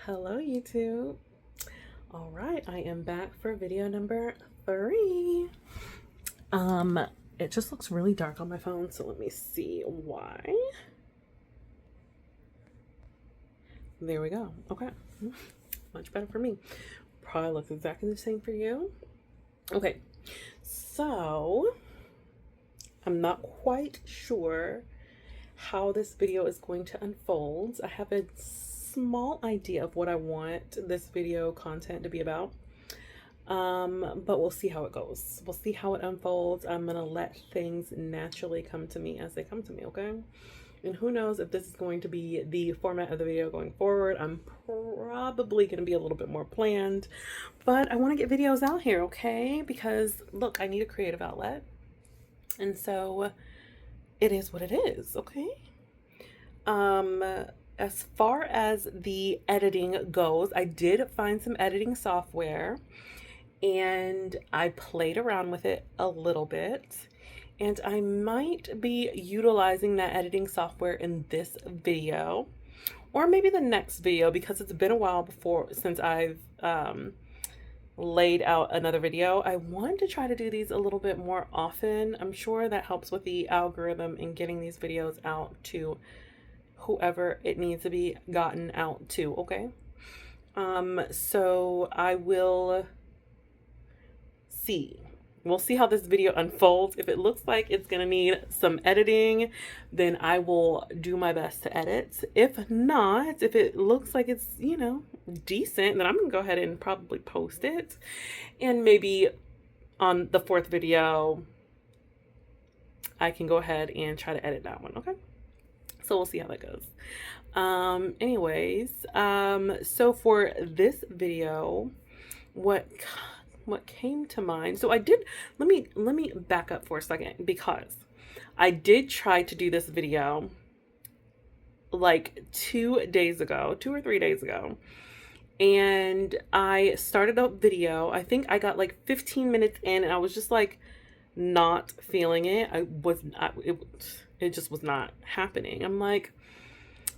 Hello YouTube. All right, I am back for video number 3. Um, it just looks really dark on my phone, so let me see why. There we go. Okay, much better for me. Probably looks exactly the same for you. Okay, so I'm not quite sure how this video is going to unfold. I have a small idea of what I want this video content to be about. But we'll see how it goes. We'll see how it unfolds. I'm gonna let things naturally come to me as they come to me, okay? And who knows if this is going to be the format of the video going forward. I'm probably gonna be a little bit more planned, but I want to get videos out here, okay? Because look, I need a creative outlet. And so it is what it is, okay? As far as the editing goes, I did find some editing software and I played around with it a little bit, and I might be utilizing that editing software in this video or maybe the next video, because it's been a while since I've laid out another video. I want to try to do these a little bit more often. I'm sure that helps with the algorithm and getting these videos out to whoever it needs to be gotten out to, okay? So I will see. We'll see how this video unfolds. If it looks like it's gonna need some editing, then I will do my best to edit. If not, if it looks like it's, decent, then I'm gonna go ahead and probably post it. And maybe on the 4th video, I can go ahead and try to edit that one, okay? So we'll see how that goes. So for this video, what came to mind, so I did, let me back up for a second, because I did try to do this video like 2 or 3 days ago, and I started a video. I think I got like 15 minutes in and I was just like not feeling it. It just was not happening. I'm like,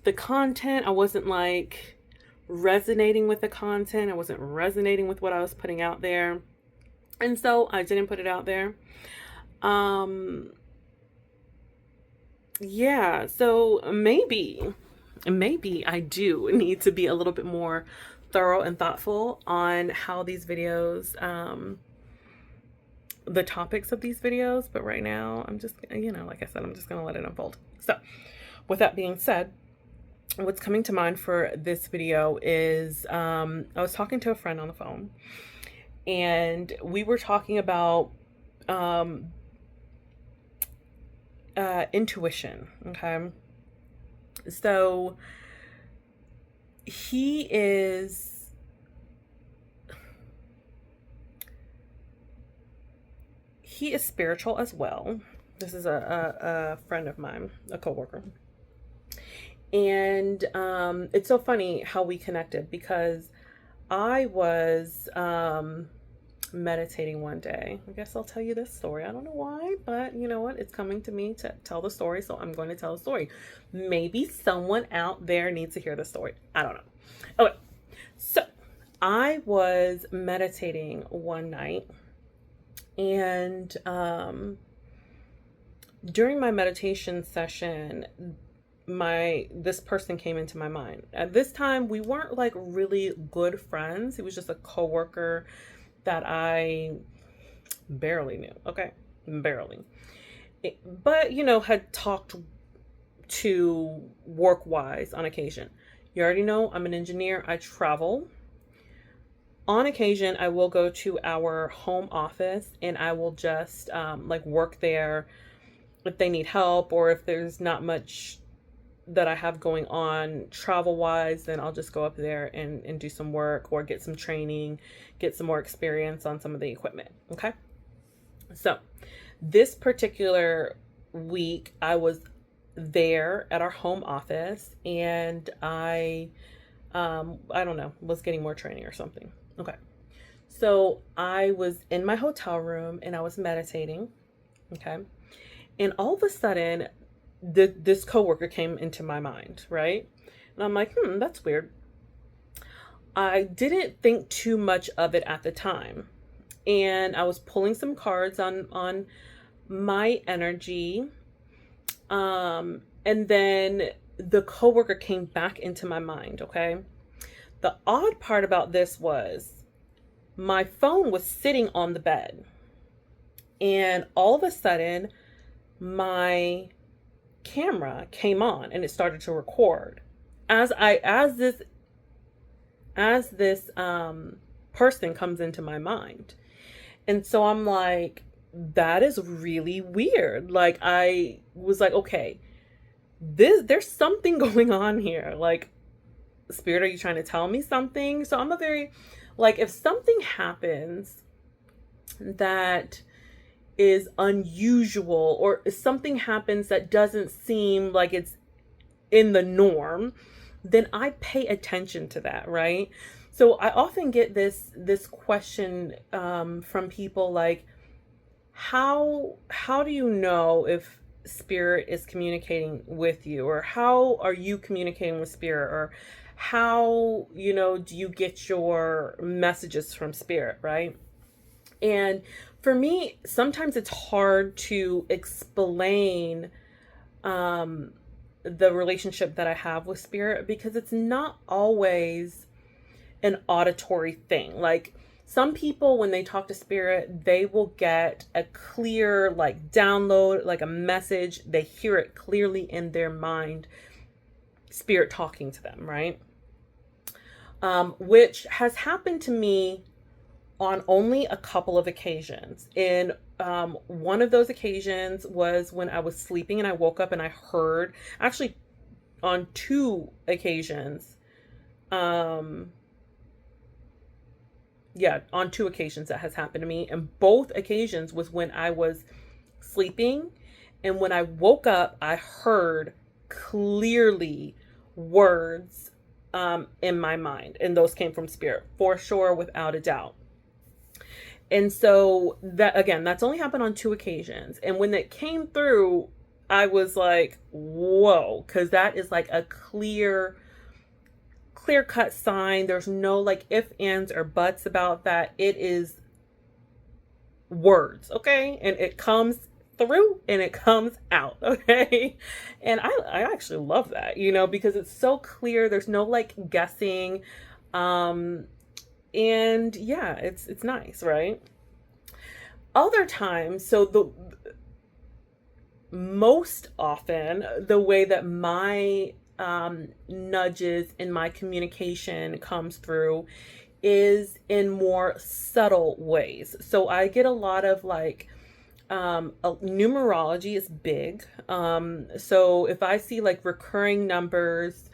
the content, I wasn't like resonating with the content. I wasn't resonating with what I was putting out there. And so I didn't put it out there. Yeah, so maybe I do need to be a little bit more thorough and thoughtful on how these videos, the topics of these videos. But right now I'm just, like I said, I'm just going to let it unfold. So with that being said, what's coming to mind for this video is, I was talking to a friend on the phone, and we were talking about intuition, okay? So he is spiritual as well. This is a friend of mine, a coworker. And it's so funny how we connected, because I was meditating one day. I guess I'll tell you this story. I don't know why, but you know what? It's coming to me to tell the story, so I'm going to tell the story. Maybe someone out there needs to hear the story. I don't know. Okay, so I was meditating one night, and during my meditation session, this person came into my mind. At this time, we weren't like really good friends. He was just a coworker that I barely knew. Okay, barely. But had talked to work-wise on occasion. You already know I'm an engineer. I travel. On occasion, I will go to our home office and I will just like work there if they need help, or if there's not much that I have going on travel-wise, then I'll just go up there and do some work or get some training, get some more experience on some of the equipment, okay? So this particular week, I was there at our home office, and I don't know, was getting more training or something, okay? So I was in my hotel room and I was meditating, okay? And all of a sudden, this coworker came into my mind, right? And I'm like, that's weird. I didn't think too much of it at the time. And I was pulling some cards on my energy. And then the coworker came back into my mind, okay? The odd part about this was my phone was sitting on the bed. And all of a sudden, my camera came on and it started to record. As this person comes into my mind. And so I'm like, that is really weird. Like I was like, okay, there's something going on here. Like, Spirit, are you trying to tell me something? So I'm a very, like, if something happens that is unusual, or if something happens that doesn't seem like it's in the norm, then I pay attention to that, right? So I often get this question from people like, how do you know if spirit is communicating with you, or how are you communicating with spirit, or how, do you get your messages from spirit, right? And for me, sometimes it's hard to explain the relationship that I have with spirit, because it's not always an auditory thing. Like, some people, when they talk to spirit, they will get a clear, like, download, like a message. They hear it clearly in their mind, spirit talking to them, right? Which has happened to me on only a couple of occasions. And one of those occasions was when I was sleeping and I woke up and I heard, actually on two occasions, on two occasions that has happened to me. And both occasions was when I was sleeping. And when I woke up, I heard clearly words in my mind. And those came from spirit, for sure, without a doubt. And so that, again, that's only happened on two occasions. And when it came through, I was like, whoa, because that is like a clear cut sign. There's no like if, ands, or buts about that. It is words, okay? And it comes through and it comes out, okay? And I actually love that, because it's so clear. There's no like guessing. And yeah, it's nice, right? Other times, so the most often, the way that my nudges in my communication comes through is in more subtle ways. So I get a lot of like numerology is big. So if I see like recurring numbers,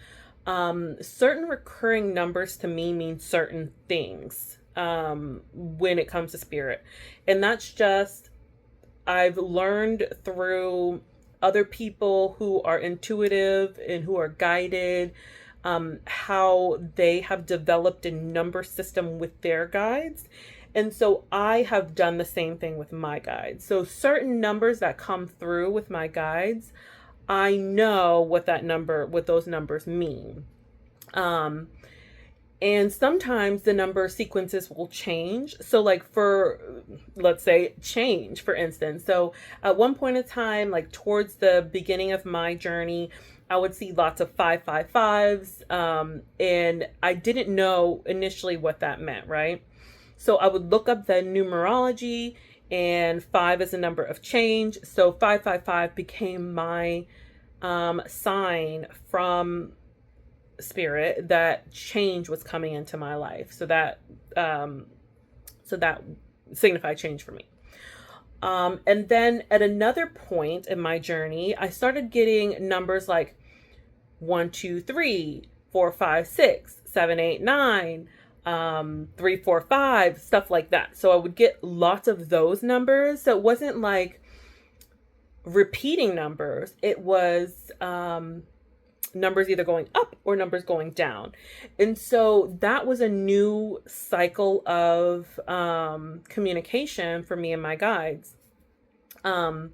certain recurring numbers to me mean certain things when it comes to spirit. And that's just, I've learned through other people who are intuitive and who are guided, how they have developed a number system with their guides. And so I have done the same thing with my guides. So certain numbers that come through with my guides, I know what those numbers mean. And sometimes the number sequences will change. So like let's say change, for instance. So at one point in time, like towards the beginning of my journey, I would see lots of 555s. And I didn't know initially what that meant, right? So I would look up the numerology, and 5 is a number of change. So 555 became my sign from spirit that change was coming into my life. So that signified change for me. And then at another point in my journey, I started getting numbers like 1, 2, 3, 4, 5, 6, 7, 8, 9, 3, 4, 5, stuff like that. So I would get lots of those numbers. So it wasn't like repeating numbers. It was numbers either going up or numbers going down. And so that was a new cycle of communication for me and my guides. And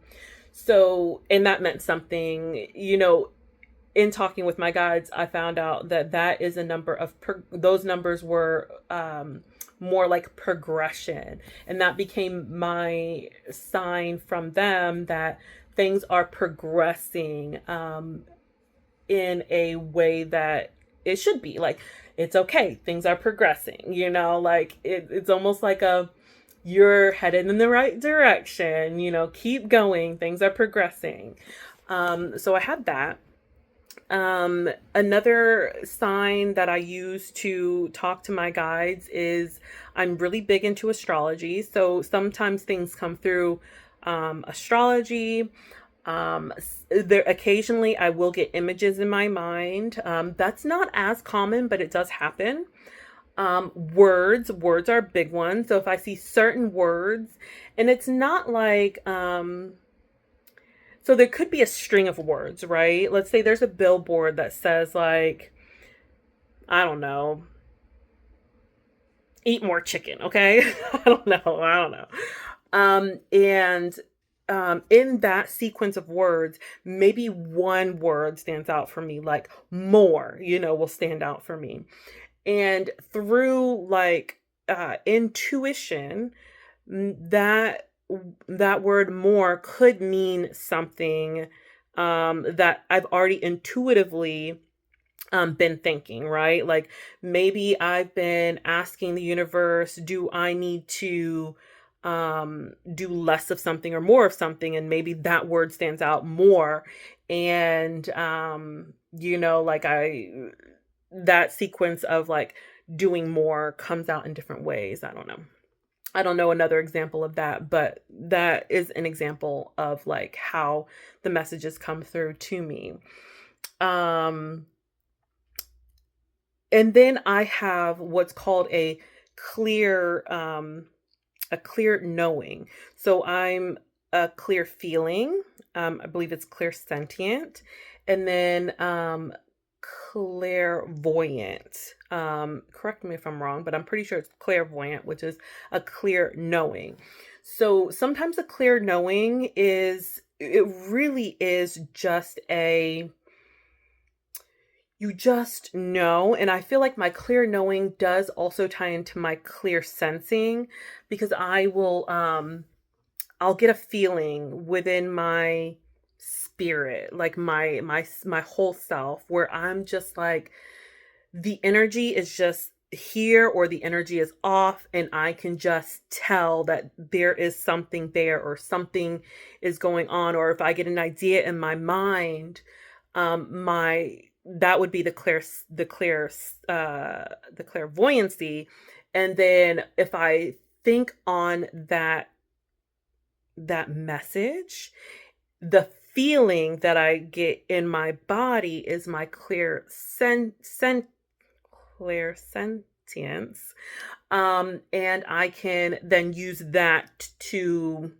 that meant something, in talking with my guides, I found out that that is a number of those numbers were more like progression, and that became my sign from them that things are progressing in a way that it should be. Like, it's okay, things are progressing, like it's almost like you're headed in the right direction, keep going, things are progressing. So I had that. Another sign that I use to talk to my guides is I'm really big into astrology. So sometimes things come through astrology. There occasionally I will get images in my mind. That's not as common, but it does happen. Words are a big one. So if I see certain words, and it's not like, so there could be a string of words, right? Let's say there's a billboard that says like, I don't know, eat more chicken, okay? I don't know. And in that sequence of words, maybe one word stands out for me, like more, will stand out for me. And through like intuition, that word more could mean something that I've already intuitively been thinking, right? Like maybe I've been asking the universe, do I need to do less of something or more of something? And maybe that word stands out, more. And like that sequence of like doing more comes out in different ways. I don't know another example of that, but that is an example of like how the messages come through to me. And then I have what's called a clear knowing. So I'm a clear feeling. I believe it's clear sentient. And then clairvoyant. Correct me if I'm wrong, but I'm pretty sure it's clairvoyant, which is a clear knowing. So sometimes a clear knowing it really is just you just know. And I feel like my clear knowing does also tie into my clear sensing, because I'll get a feeling within my spirit, like my whole self, where I'm just like, the energy is just here or the energy is off, and I can just tell that there is something there or something is going on. Or if I get an idea in my mind, that would be the clairvoyancy. And then if I think on that message, the feeling that I get in my body is my clear sentience. And I can then use that to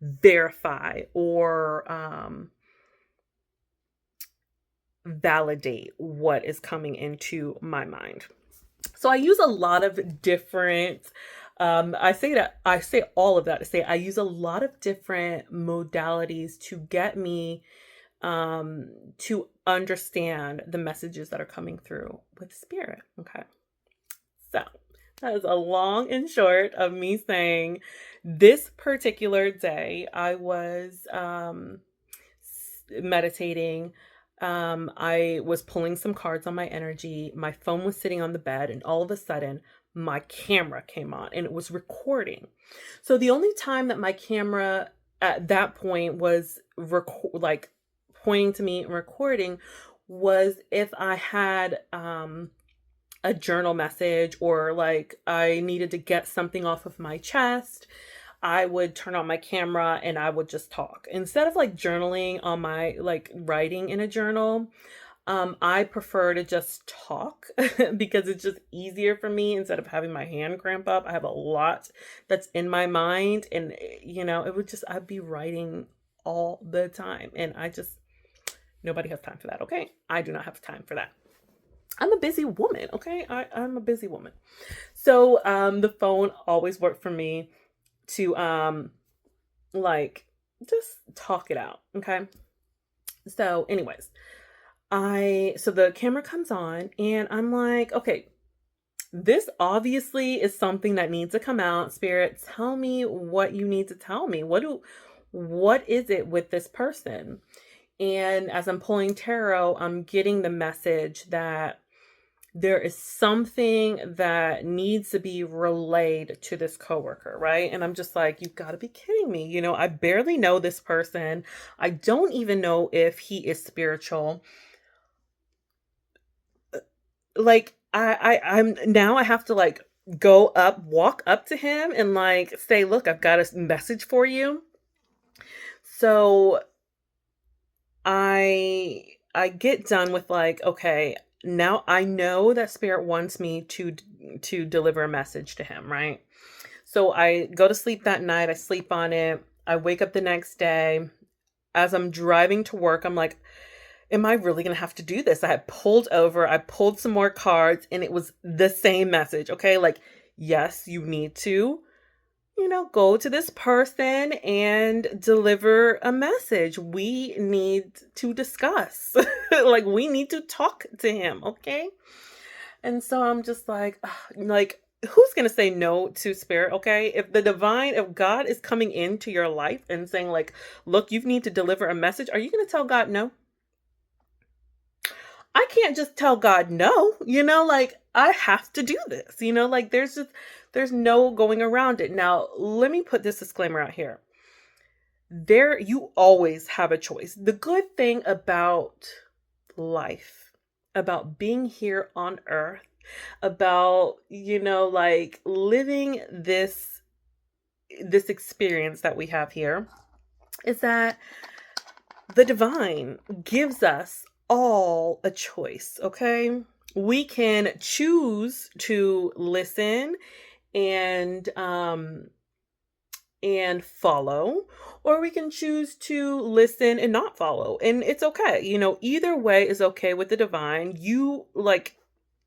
verify or validate what is coming into my mind. So I use a lot of different I say all of that to say I use a lot of different modalities to get me to understand the messages that are coming through with spirit. Okay. So that is a long and short of me saying this particular day I was meditating. I was pulling some cards on my energy. My phone was sitting on the bed, and all of a sudden my camera came on and it was recording. So the only time that my camera at that point was like pointing to me and recording was if I had a journal message, or like I needed to get something off of my chest. I would turn on my camera and I would just talk instead of like journaling on my like writing in a journal. I prefer to just talk because it's just easier for me instead of having my hand cramp up. I have a lot that's in my mind, and I'd be writing all the time, and nobody has time for that. Okay. I do not have time for that. I'm a busy woman. Okay. I'm a busy woman. So, the phone always worked for me to, like just talk it out. Okay. So anyways, so the camera comes on and I'm like, okay, this obviously is something that needs to come out. Spirit, tell me what you need to tell me. What is it with this person? And as I'm pulling tarot, I'm getting the message that there is something that needs to be relayed to this coworker, right? And I'm just like, you've got to be kidding me. I barely know this person. I don't even know if he is spiritual. Like I'm now I have to like walk up to him and like say, look, I've got a message for you. So I get done with like, okay, now I know that spirit wants me to deliver a message to him, right? So I go to sleep that night, I sleep on it. I wake up the next day. As I'm driving to work, I'm like, am I really going to have to do this? I had pulled over, I pulled some more cards, and it was the same message. Okay. Like, yes, you need to, go to this person and deliver a message. We need to discuss. Like, we need to talk to him. Okay. And so I'm just like, who's going to say no to spirit? Okay. If God is coming into your life and saying, like, look, you need to deliver a message, are you going to tell God no? I can't just tell God no, like I have to do this, like there's no going around it. Now, let me put this disclaimer out here. You always have a choice. The good thing about life, about being here on earth, about, like living this experience that we have here is that the divine gives us all a choice, okay? We can choose to listen and follow, or we can choose to listen and not follow. And it's okay. Either way is okay with the divine.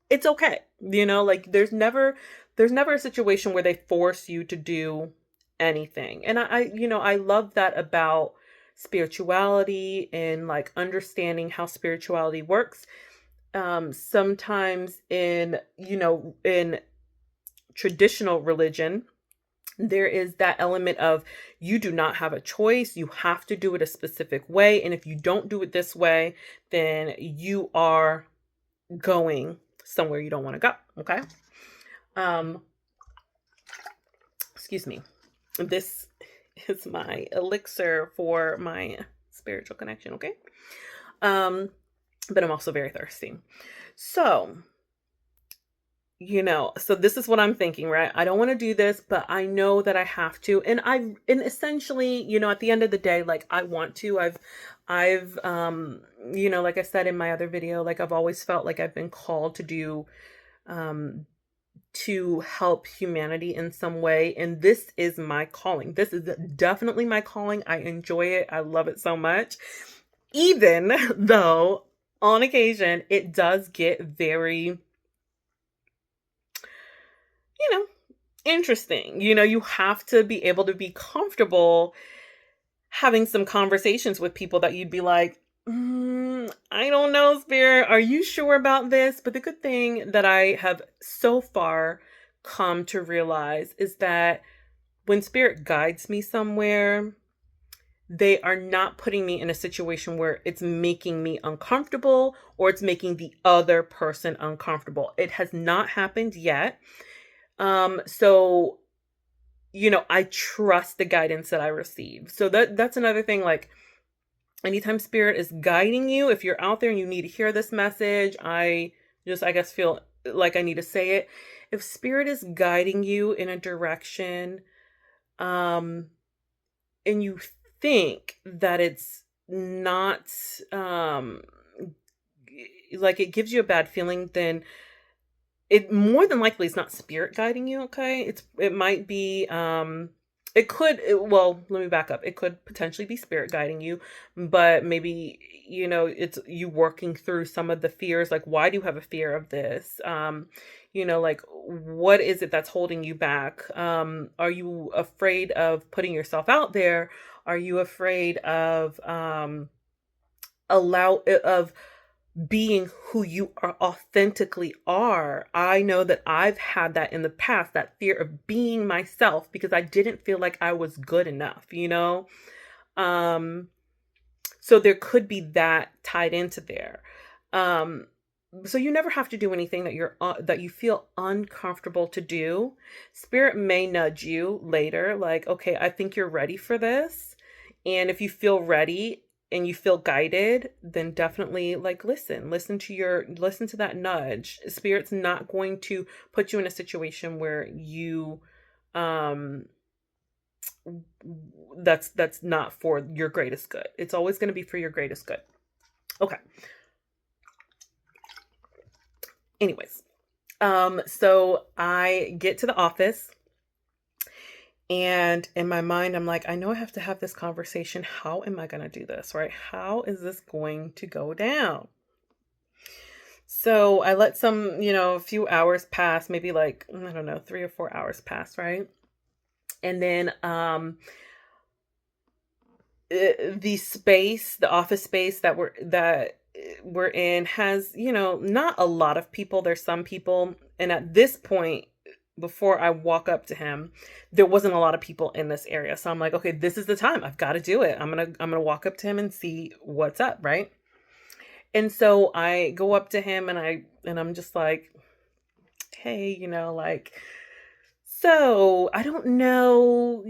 It's okay. Like there's never a situation where they force you to do anything. And I love that about spirituality and like understanding how spirituality works. Sometimes in traditional religion, there is that element of you do not have a choice. You have to do it a specific way. And if you don't do it this way, then you are going somewhere you don't want to go. Okay. Um, excuse me. This is my elixir for my spiritual connection. Okay. But I'm also very thirsty. So, so this is what I'm thinking, right? I don't want to do this, but I know that I have to. And essentially, at the end of the day, like I want to. I've like I said in my other video, like I've always felt like I've been called to do to help humanity in some way. And this is my calling. This is definitely my calling. I enjoy it. I love it so much. Even though on occasion it does get very, interesting. You have to be able to be comfortable having some conversations with people that you'd be like, I don't know, Spirit, are you sure about this? But the good thing that I have so far come to realize is that when Spirit guides me somewhere, they are not putting me in a situation where it's making me uncomfortable or it's making the other person uncomfortable. It has not happened yet. So, I trust the guidance that I receive. So that's another thing. Like anytime spirit is guiding you, if you're out there and you need to hear this message, I guess feel like I need to say it. If spirit is guiding you in a direction, and you think that it's not, like it gives you a bad feeling, then it more than likely is not spirit guiding you. Okay. It might be, well, let me back up. It could potentially be spirit guiding you, but maybe, it's you working through some of the fears. Like, why do you have a fear of this? Like, what is it that's holding you back? Are you afraid of putting yourself out there? Are you afraid of, of being who you are authentically are. I know that I've had that in the past, that fear of being myself because I didn't feel like I was good enough, you know? Um, so there could be that tied into there. Um, so you never have to do anything that you feel uncomfortable to do. Spirit may nudge you later, like, okay, I think you're ready for this. And if you feel ready and you feel guided, then definitely like listen to that nudge. Spirit's not going to put you in a situation where you um that's not for your greatest good. It's always going to be for your greatest good. Okay. Anyways, so I get to the office and in my mind I'm like, I know I have to have this conversation. How am I going to do this, right? How is this going to go down? So I let a few hours pass, maybe like, I don't know, 3 or 4 hours pass, right? And then the office space that we're in has, not a lot of people. There's some people, and at this point, before I walk up to him, there wasn't a lot of people in this area. So I'm like, okay, this is the time. I've got to do it. I'm gonna walk up to him and see what's up, right? And so I go up to him and I'm just like, hey, like, so I don't know,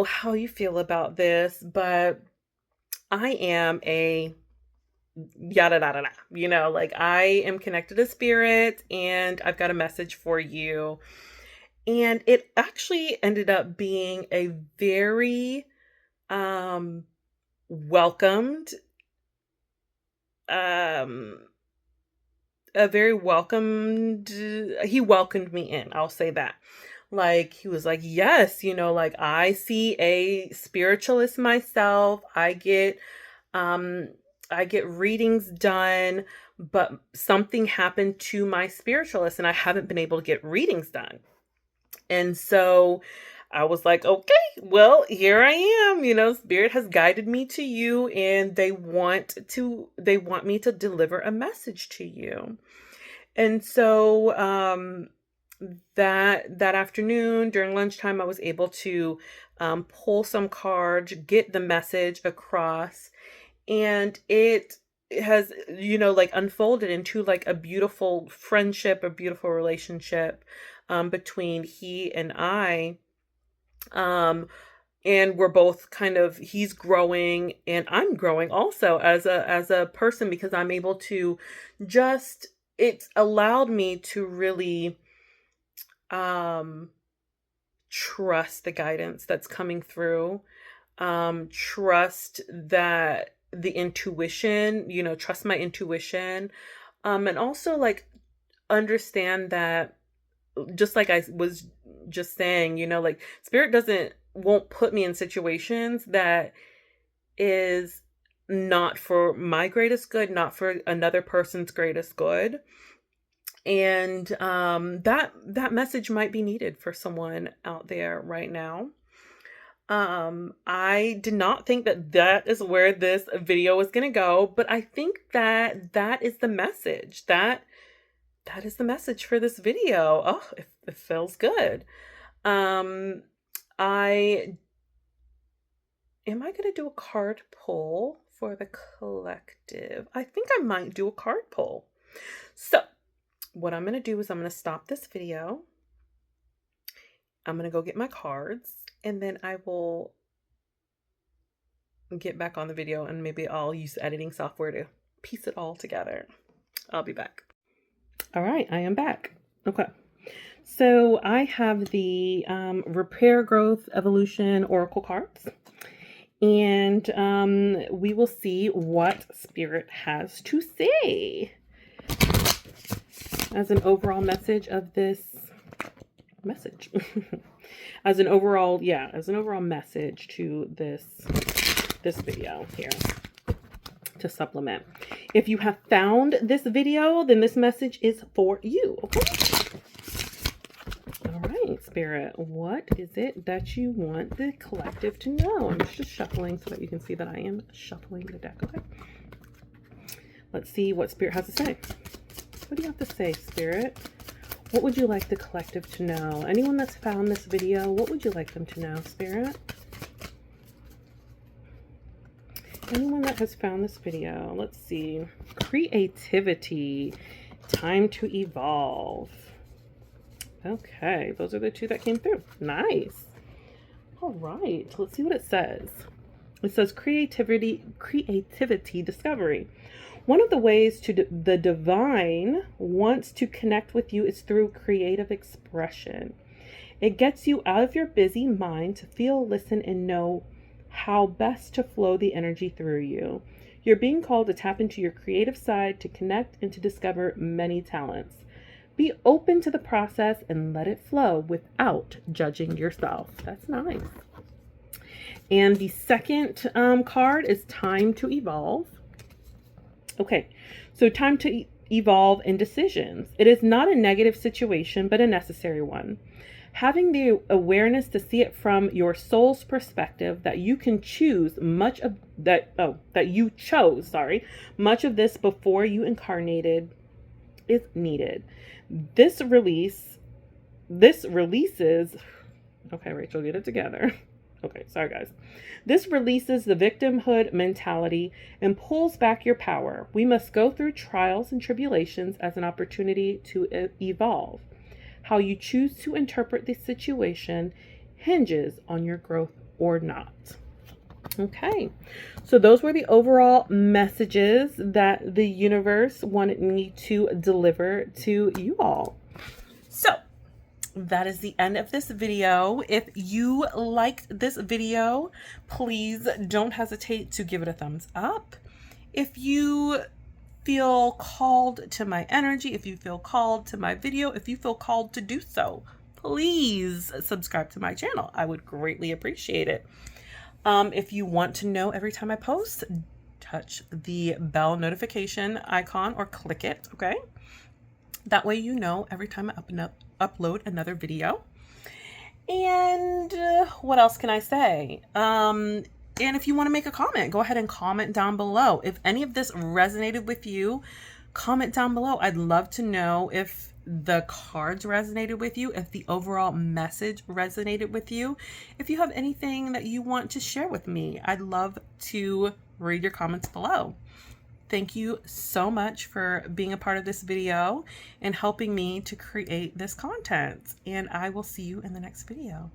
how you feel about this, but I am a yada yada yada. Like I am connected to spirit and I've got a message for you. And it actually ended up being a very welcomed um a very welcomed he welcomed me in, I'll say that. Like he was like, yes, like I see a spiritualist myself. Um I get readings done, but something happened to my spiritualist and I haven't been able to get readings done. And so I was like, okay, well, here I am. Spirit has guided me to you and they want me to deliver a message to you. And so that afternoon during lunchtime, I was able to pull some cards, get the message across, and it has like unfolded into like a beautiful friendship, a beautiful relationship between he and I. um and we're both he's growing and I'm growing also as a person, because I'm able to just it's allowed me to really um trust the guidance that's coming through, trust that the intuition, trust my intuition, and also like understand that, just like I was just saying, like spirit won't put me in situations that is not for my greatest good, not for another person's greatest good. And that message might be needed for someone out there right now. I did not think that is where this video was going to go, but I think that is the message. That is the message for this video. Oh, it feels good. Um, I am I going to do a card pull for the collective? I think I might do a card pull. So what I'm going to do is I'm going to stop this video. I'm going to go get my cards and then I will get back on the video and maybe I'll use editing software to piece it all together. I'll be back. All right, I am back. Okay. So I have the Repair, Growth, Evolution Oracle cards. And we will see what Spirit has to say as an overall message of this message. as an overall message to this video here to supplement. If you have found this video, then this message is for you. Okay. All right, Spirit, what is it that you want the collective to know? I'm just shuffling so that you can see that I am shuffling the deck. Okay. Let's see what Spirit has to say. What do you have to say, Spirit? What would you like the collective to know? Anyone that's found this video, what would you like them to know, Spirit? Anyone that has found this video, let's see. Creativity, time to evolve. Okay, those are the two that came through. Nice. All right, let's see what it says. It says creativity discovery. One of the ways to the divine wants to connect with you is through creative expression. It gets you out of your busy mind to feel, listen, and know how best to flow the energy through you. You're being called to tap into your creative side, to connect, and to discover many talents. Be open to the process and let it flow without judging yourself. That's nice. And the second card is time to evolve. Okay, so time to evolve in decisions. It is not a negative situation, but a necessary one. Having the awareness to see it from your soul's perspective, that you can choose much of you chose much of this before you incarnated, is needed. This releases, okay, Rachel, get it together. Okay, sorry guys. This releases the victimhood mentality and pulls back your power. We must go through trials and tribulations as an opportunity to evolve. How you choose to interpret the situation hinges on your growth or not. Okay, so those were the overall messages that the universe wanted me to deliver to you all. So that is the end of this video. If you liked this video, please don't hesitate to give it a thumbs up. If you feel called to my energy, if you feel called to my video, if you feel called to do so, please subscribe to my channel. I would greatly appreciate it. If you want to know every time I post, touch the bell notification icon or click it, okay? That way you know every time I upload another video. And what else can I say? And if you want to make a comment, go ahead and comment down below. If any of this resonated with you, comment down below. I'd love to know if the cards resonated with you, if the overall message resonated with you. If you have anything that you want to share with me, I'd love to read your comments below. Thank you so much for being a part of this video and helping me to create this content. And I will see you in the next video.